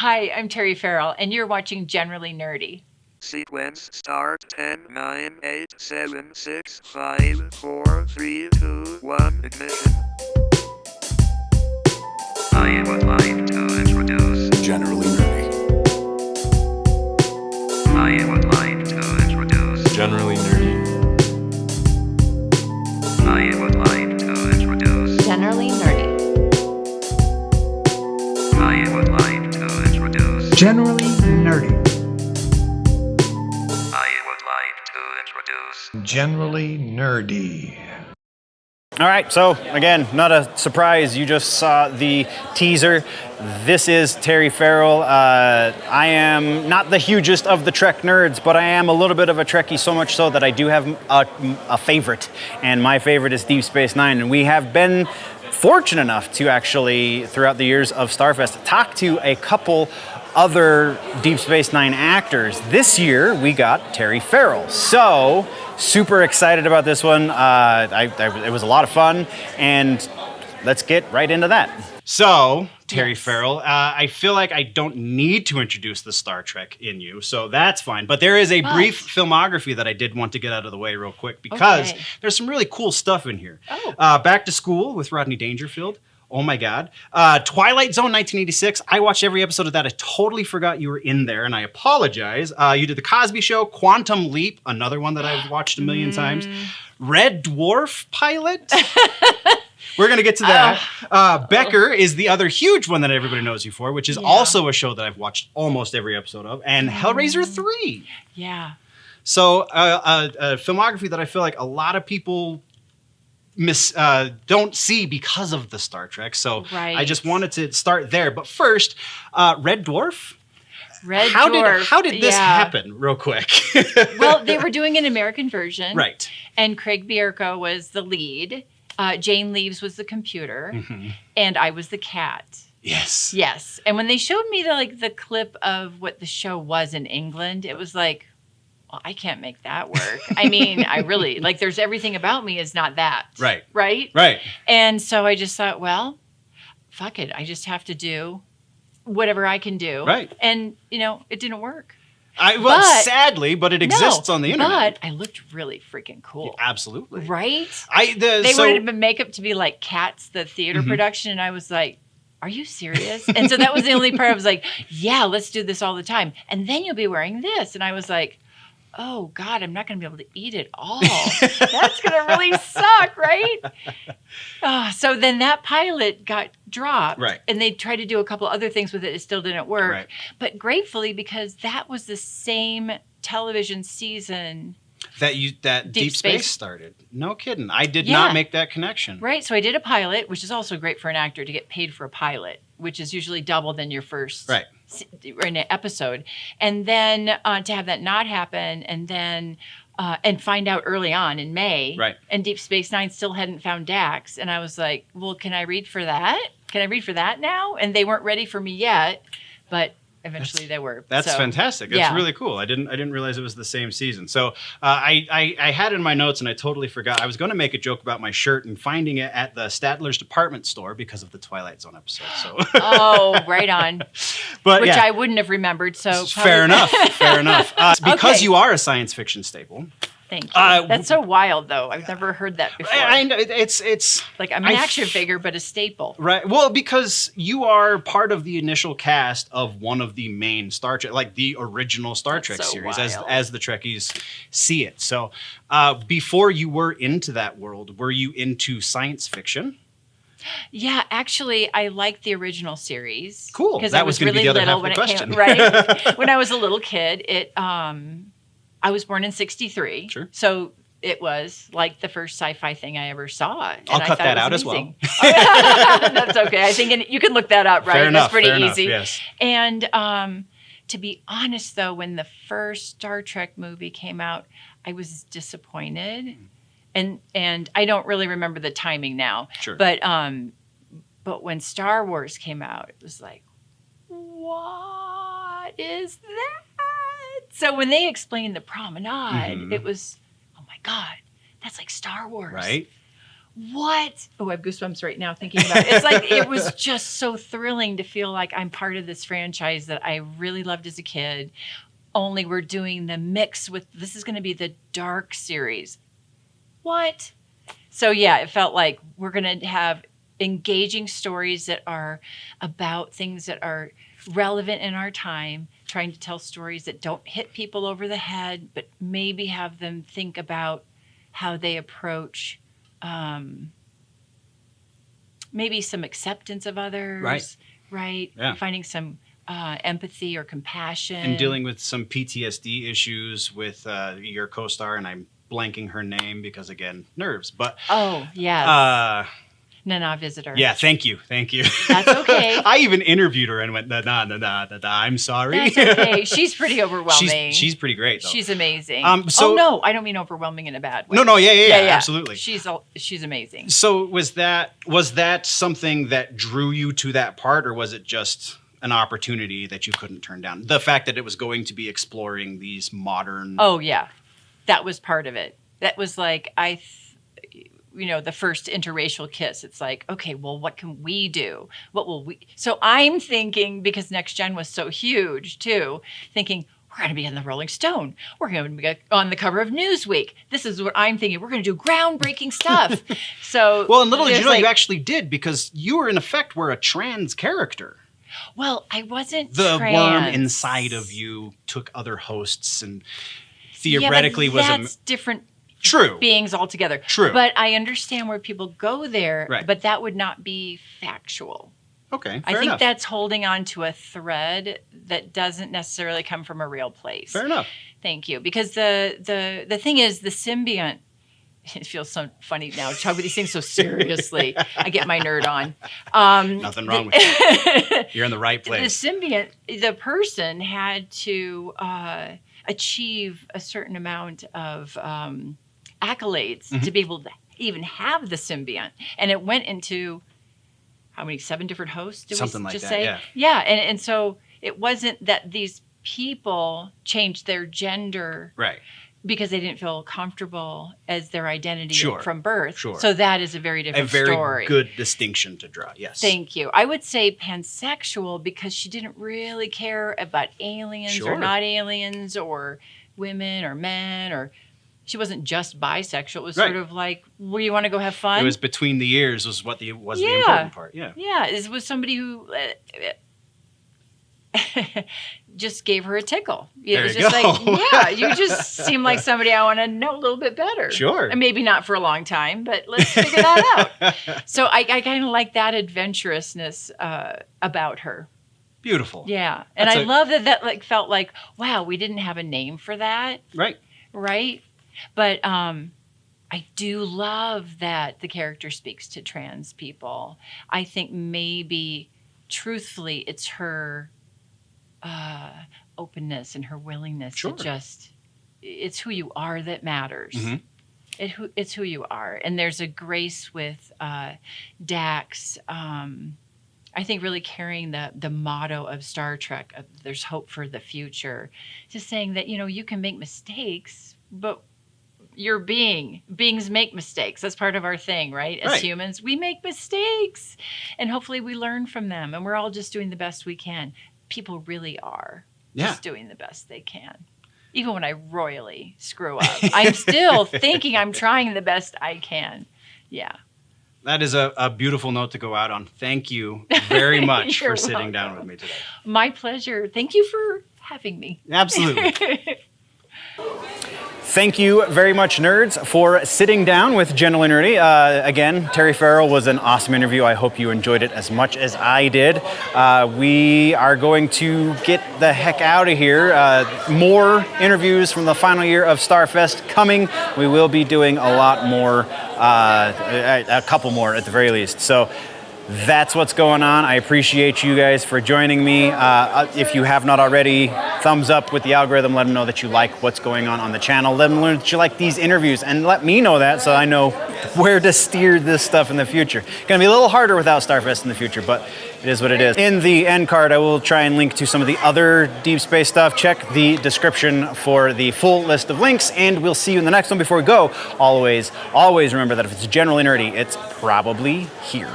Hi, I'm Terry Farrell, and you're watching Generally Nerdy. Sequence start 10, 9, 8, 7, 6, 5, 4, 3, 2, 1, ignition. I would like to introduce Generally Nerdy. I would like to introduce Generally Nerdy. I would like to introduce Generally Nerdy. I would like to introduce Generally Nerdy. I would like to introduce Generally Nerdy. All right, so again, not a surprise. You just saw the teaser. This is Terry Farrell. I am not the hugest of the Trek nerds, but I am a little bit of a Trekkie, so much so that I do have a favorite, and my favorite is Deep Space Nine. And we have been fortunate enough to actually, throughout the years of Starfest, talk to a couple other Deep Space Nine actors. This year, we got Terry Farrell. So, super excited about this one. It was a lot of fun, and let's get right into that. So, Terry Farrell, I feel like I don't need to introduce the Star Trek in you, so that's fine. But there is a brief filmography that I did want to get out of the way real quick, because there's some really cool stuff in here. Back to School with Rodney Dangerfield. Oh my God. Twilight Zone 1986. I watched every episode of that. I totally forgot you were in there, and I apologize. You did The Cosby Show, Quantum Leap, another one that I've watched a million times. Red Dwarf pilot. We're going to get to that. Becker is the other huge one that everybody knows you for, which is also a show that I've watched almost every episode of. And Hellraiser 3. Yeah. So a filmography that I feel like a lot of people don't see because of the Star Trek. So I just wanted to start there. But first, Red Dwarf. How did this happen, real quick? Well, they were doing an American version. Right. And Craig Bierko was the lead. Jane Leaves was the computer. And I was the cat. Yes. Yes. And when they showed me the clip of what the show was in England, it was like, well, I can't make that work. I mean, I really, there's everything about me is not that. Right. Right? Right. And so I just thought, well, fuck it. I just have to do whatever I can do. Right. And, it didn't work. Sadly, but it exists on the internet. But I looked really freaking cool. Absolutely. Right? They wanted makeup to be like Cats, the theater production, and I was like, are you serious? And so that was the only part I was like, yeah, let's do this all the time. And then you'll be wearing this. And I was like, oh, God, I'm not going to be able to eat it all. That's going to really suck, right? So then that pilot got dropped. Right. And they tried to do a couple other things with it. It still didn't work. Right. But gratefully, because that was the same television season that Deep Space started. No kidding. I did not make that connection. Right. So I did a pilot, which is also great for an actor to get paid for a pilot, which is usually double than your first in an episode. And then to have that not happen, and then and find out early on in May. Right. And Deep Space Nine still hadn't found Dax. And I was like, well, can I read for that? Can I read for that now? And they weren't ready for me yet, but eventually they were. That's fantastic. That's really cool. I didn't realize it was the same season. So I had in my notes, and I totally forgot. I was going to make a joke about my shirt and finding it at the Statler's department store because of the Twilight Zone episode. So oh, right on. But which I wouldn't have remembered. So fair enough. Fair enough. Because you are a science fiction staple. Thank you. That's so wild, though. I've never heard that before. I know it's like I'm an action figure, but a staple. Right. Well, because you are part of the initial cast of one of the main Star Trek, like the original Star Trek series, as the Trekkies see it. So, before you were into that world, were you into science fiction? Yeah, actually, I liked the original series. Cool. Because I was really little when it came. Right. When I was a little kid, I was born in 1963. Sure. So it was like the first sci-fi thing I ever saw. And I'll cut that out as well. That's okay. I think you can look that up, right? Fair enough, That's pretty fair easy. Enough, yes. And to be honest, though, when the first Star Trek movie came out, I was disappointed. And I don't really remember the timing now. Sure. But when Star Wars came out, it was like, what is that? So when they explained the promenade, it was, oh my God, that's like Star Wars. Right. what? Oh, I have goosebumps right now thinking about it. It's like, it was just so thrilling to feel like I'm part of this franchise that I really loved as a kid. Only we're doing the mix with, this is going to be the dark series. What? So yeah, it felt like we're going to have engaging stories that are about things that are relevant in our time, trying to tell stories that don't hit people over the head, but maybe have them think about how they approach maybe some acceptance of others, right? Yeah. Finding some empathy or compassion. And dealing with some PTSD issues with your co-star, and I'm blanking her name because, again, nerves. But oh, yes. Nana Visitor. Yeah, thank you. That's okay. I even interviewed her and went, nah, I'm sorry. That's okay. She's pretty overwhelming. She's pretty great, though. She's amazing. So, oh, no, I don't mean overwhelming in a bad way. No, yeah, absolutely. She's amazing. So was that something that drew you to that part, or was it just an opportunity that you couldn't turn down? The fact that it was going to be exploring these modern... Oh, yeah. That was part of it. That was like, the first interracial kiss. It's like, okay, well, what can we do? What will we... So I'm thinking, because Next Gen was so huge too, thinking, we're going to be in the Rolling Stone. We're going to be on the cover of Newsweek. This is what I'm thinking. We're going to do groundbreaking stuff. So... Well, and little did you know, you actually did, because you were in effect were a trans character. Well, I wasn't the trans. worm inside of you took other hosts and theoretically yeah, but was that's different true beings altogether. True. But I understand where people go there, right. But that would not be factual. Okay, I think enough. That's holding on to a thread that doesn't necessarily come from a real place. Fair enough. Thank you. Because the thing is, the symbiont, it feels so funny now to talk about these things so seriously. I get my nerd on. Nothing wrong with you. You're in the right place. The symbiont, the person had to achieve a certain amount of accolades to be able to even have the symbiont. And it went into, how many, 7 different hosts? Did Something we like just that, say? yeah. Yeah, and so it wasn't that these people changed their gender Right. because they didn't feel comfortable as their identity Sure. from birth. Sure. So that is a very different A very story. good distinction to draw, yes. Thank you. I would say pansexual because she didn't really care about aliens Sure. or not aliens or women or men, or she wasn't just bisexual. It was Right. sort of like, well, you want to go have fun? It was between the ears was what the Yeah. important part. Yeah. Yeah, it was somebody who just gave her a tickle. It There was you just go. like, yeah, you just seem like somebody I want to know a little bit better. Sure. And maybe not for a long time, but let's figure that out. So I kind of like that adventurousness about her. Beautiful. Yeah. And I love that like felt like, wow, we didn't have a name for that. Right. Right? But I do love that the character speaks to trans people. I think maybe, truthfully, it's her openness and her willingness Sure. to just, it's who you are that matters. Mm-hmm. It's who you are. And there's a grace with Dax, I think really carrying the motto of Star Trek, of there's hope for the future, just saying that, you can make mistakes, but you're beings make mistakes. That's part of our thing, right? As humans, we make mistakes and hopefully we learn from them, and we're all just doing the best we can. People really are just doing the best they can. Even when I royally screw up, I'm still thinking I'm trying the best I can. Yeah. That is a beautiful note to go out on. Thank you very much for sitting down with me today. My pleasure. Thank you for having me. Absolutely. Thank you very much, nerds, for sitting down with Gentle and Nerdy. Again, Terry Farrell was an awesome interview. I hope you enjoyed it as much as I did. We are going to get the heck out of here. More interviews from the final year of Starfest coming. We will be doing a lot more, a couple more at the very least. So that's what's going on. I appreciate you guys for joining me. If you have not already, thumbs up with the algorithm. Let them know that you like what's going on the channel. Let them learn that you like these interviews, and let me know that so I know where to steer this stuff in the future. Gonna be a little harder without Starfest in the future, but it is what it is. In the end card, I will try and link to some of the other deep space stuff. Check the description for the full list of links, and we'll see you in the next one. Before we go, always remember that if it's generally nerdy, it's probably here.